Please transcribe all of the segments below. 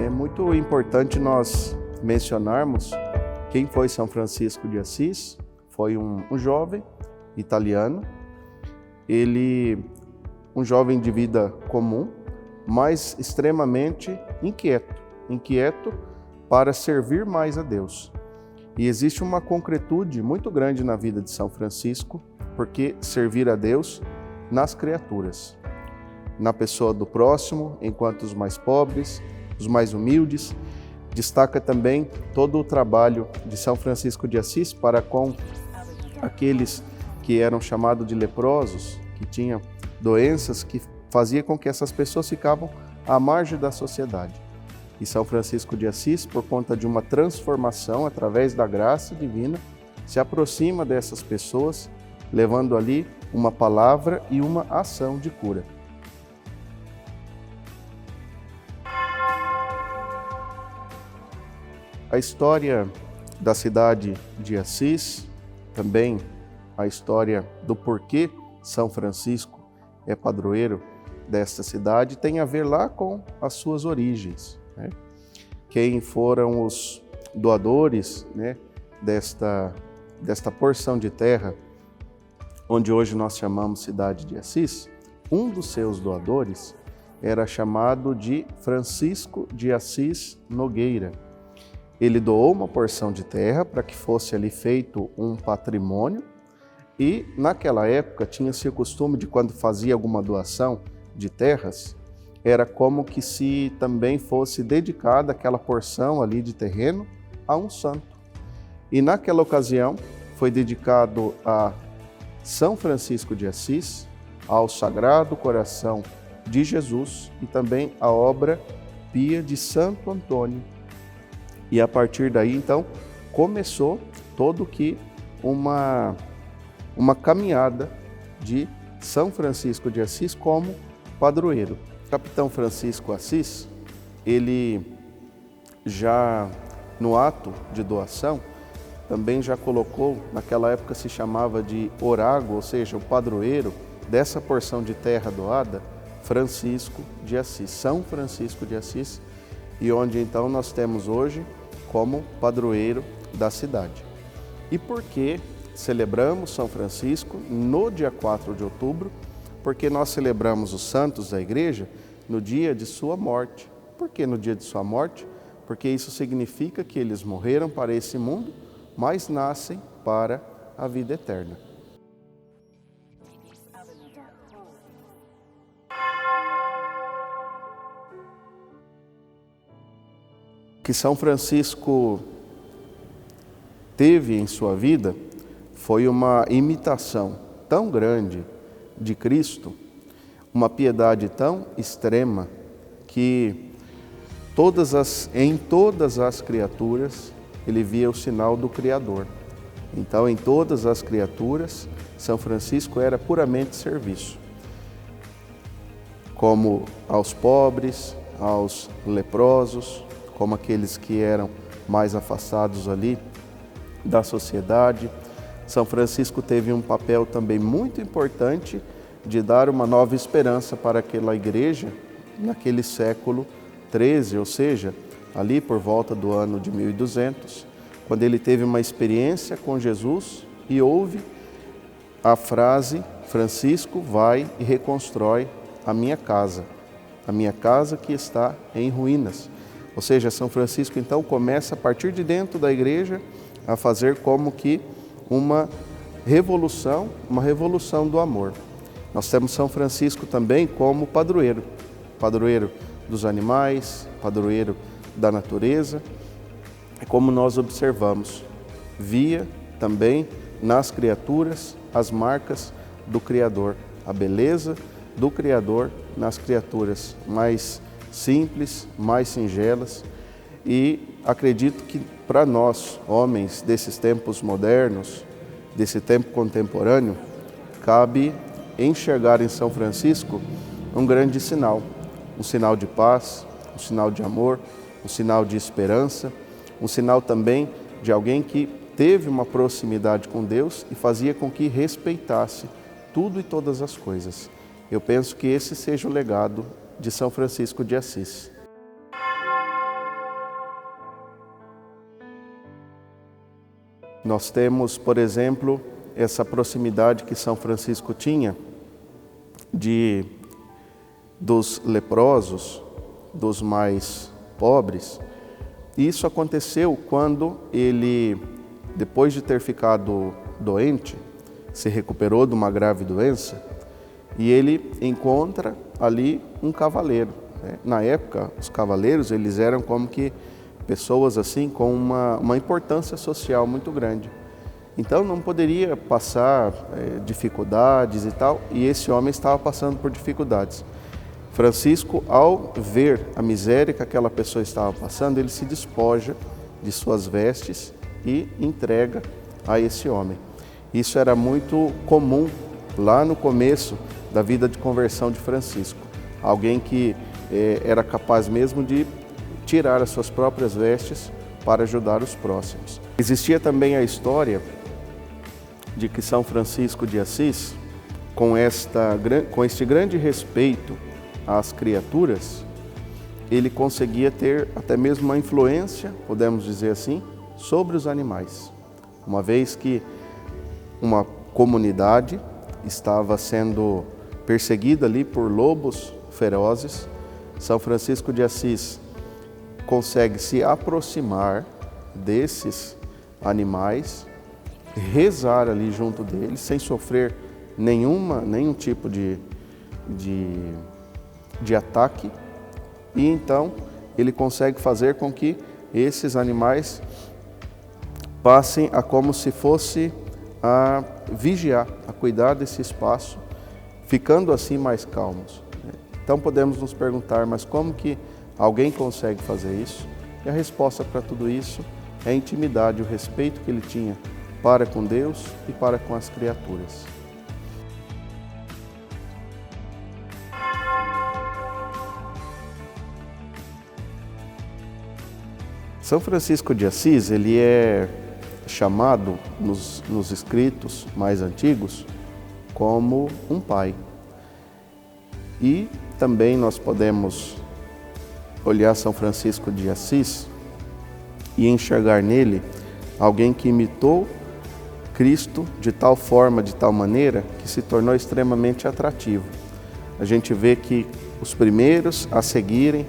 É muito importante nós mencionarmos quem foi São Francisco de Assis. Foi um jovem italiano, um jovem de vida comum, mas extremamente inquieto para servir mais a Deus. E existe uma concretude muito grande na vida de São Francisco, porque servir a Deus nas criaturas, na pessoa do próximo, enquanto os mais pobres, os mais humildes. Destaca também todo o trabalho de São Francisco de Assis para com aqueles que eram chamados de leprosos, que tinham doenças que fazia com que essas pessoas ficavam à margem da sociedade. E São Francisco de Assis, por conta de uma transformação através da graça divina, se aproxima dessas pessoas, levando ali uma palavra e uma ação de cura. A história da cidade de Assis, também a história do porquê São Francisco é padroeiro desta cidade, tem a ver lá com as suas origens, né? Quem foram os doadores, né, desta porção de terra, onde hoje nós chamamos cidade de Assis. Um dos seus doadores era chamado de Francisco de Assis Nogueira. Ele doou uma porção de terra para que fosse ali feito um patrimônio, e naquela época tinha-se o costume de, quando fazia alguma doação de terras, era como que se também fosse dedicada aquela porção ali de terreno a um santo. E naquela ocasião foi dedicado a São Francisco de Assis, ao Sagrado Coração de Jesus e também à obra pia de Santo Antônio. E a partir daí, então, começou todo que uma caminhada de São Francisco de Assis como padroeiro. O capitão Francisco Assis, ele já no ato de doação, também já colocou, naquela época se chamava de orago, ou seja, o padroeiro dessa porção de terra doada, Francisco de Assis, São Francisco de Assis, e onde então nós temos hoje como padroeiro da cidade. E por que celebramos São Francisco no dia 4 de outubro? Porque nós celebramos os santos da igreja no dia de sua morte. Por que no dia de sua morte? Porque isso significa que eles morreram para esse mundo, mas nascem para a vida eterna. O que São Francisco teve em sua vida foi uma imitação tão grande de Cristo, uma piedade tão extrema, que em todas as criaturas ele via o sinal do Criador. Então, em todas as criaturas, São Francisco era puramente serviço, como aos pobres, aos leprosos, como aqueles que eram mais afastados ali da sociedade. São Francisco teve um papel também muito importante de dar uma nova esperança para aquela igreja naquele século XIII, ou seja, ali por volta do ano de 1200, quando ele teve uma experiência com Jesus e ouve a frase: Francisco, vai e reconstrói a minha casa que está em ruínas. Ou seja, São Francisco então começa a partir de dentro da igreja a fazer como que uma revolução do amor. Nós temos São Francisco também como padroeiro dos animais, padroeiro da natureza. Como nós observamos, via também nas criaturas as marcas do Criador, a beleza do Criador nas criaturas mais simples, mais singelas. E acredito que para nós, homens desses tempos modernos, desse tempo contemporâneo, cabe enxergar em São Francisco um grande sinal, um sinal de paz, um sinal de amor, um sinal de esperança, um sinal também de alguém que teve uma proximidade com Deus e fazia com que respeitasse tudo e todas as coisas. Eu penso que esse seja o legado de São Francisco de Assis. Nós temos, por exemplo, essa proximidade que São Francisco tinha dos leprosos, dos mais pobres. E isso aconteceu quando ele, depois de ter ficado doente, se recuperou de uma grave doença, e ele encontra ali um cavaleiro. Na época, os cavaleiros eles eram como que pessoas assim com uma importância social muito grande. Então não poderia passar dificuldades e tal, e esse homem estava passando por dificuldades. Francisco, ao ver a miséria que aquela pessoa estava passando, ele se despoja de suas vestes e entrega a esse homem. Isso era muito comum lá no começo da vida de conversão de Francisco. Alguém que era capaz mesmo de tirar as suas próprias vestes para ajudar os próximos. Existia também a história de que São Francisco de Assis, com este grande respeito às criaturas, ele conseguia ter até mesmo uma influência, podemos dizer assim, sobre os animais. Uma vez que uma comunidade estava sendo perseguida ali por lobos ferozes, São Francisco de Assis consegue se aproximar desses animais, rezar ali junto deles, sem sofrer nenhum tipo de ataque, e então ele consegue fazer com que esses animais passem a como se fosse a vigiar, a cuidar desse espaço, ficando assim mais calmos. Então podemos nos perguntar, mas como que alguém consegue fazer isso? E a resposta para tudo isso é a intimidade, o respeito que ele tinha para com Deus e para com as criaturas. São Francisco de Assis, ele é chamado nos escritos mais antigos como um pai. E também nós podemos olhar São Francisco de Assis e enxergar nele alguém que imitou Cristo de tal forma, de tal maneira, que se tornou extremamente atrativo. A gente vê que os primeiros a seguirem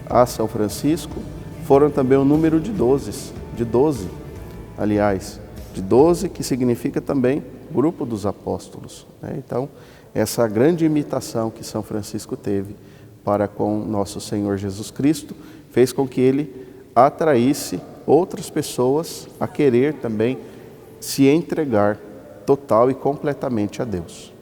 a São Francisco foram também o número de 12, aliás, de 12, que significa também grupo dos apóstolos. Então, essa grande imitação que São Francisco teve para com nosso Senhor Jesus Cristo fez com que ele atraísse outras pessoas a querer também se entregar total e completamente a Deus.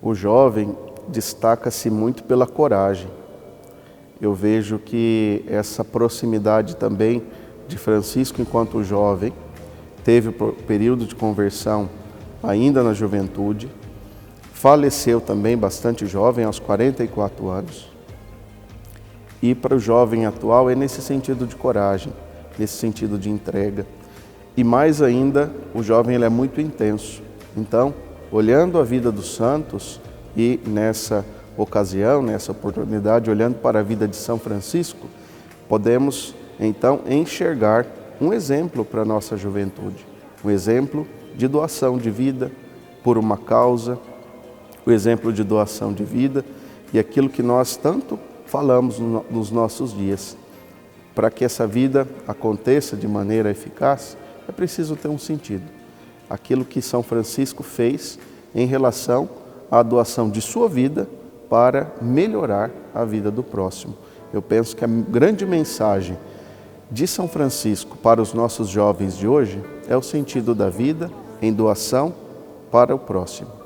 O jovem destaca-se muito pela coragem. Eu vejo que essa proximidade também de Francisco enquanto jovem, teve o período de conversão ainda na juventude, faleceu também bastante jovem, aos 44 anos. E para o jovem atual é nesse sentido de coragem, nesse sentido de entrega. E mais ainda, o jovem ele é muito intenso. Então, olhando a vida dos santos e nessa ocasião, nessa oportunidade, olhando para a vida de São Francisco, podemos então enxergar um exemplo para a nossa juventude, um exemplo de doação de vida por uma causa, o exemplo de doação de vida e aquilo que nós tanto falamos nos nossos dias. Para que essa vida aconteça de maneira eficaz, é preciso ter um sentido. Aquilo que São Francisco fez em relação à doação de sua vida para melhorar a vida do próximo. Eu penso que a grande mensagem de São Francisco para os nossos jovens de hoje é o sentido da vida em doação para o próximo.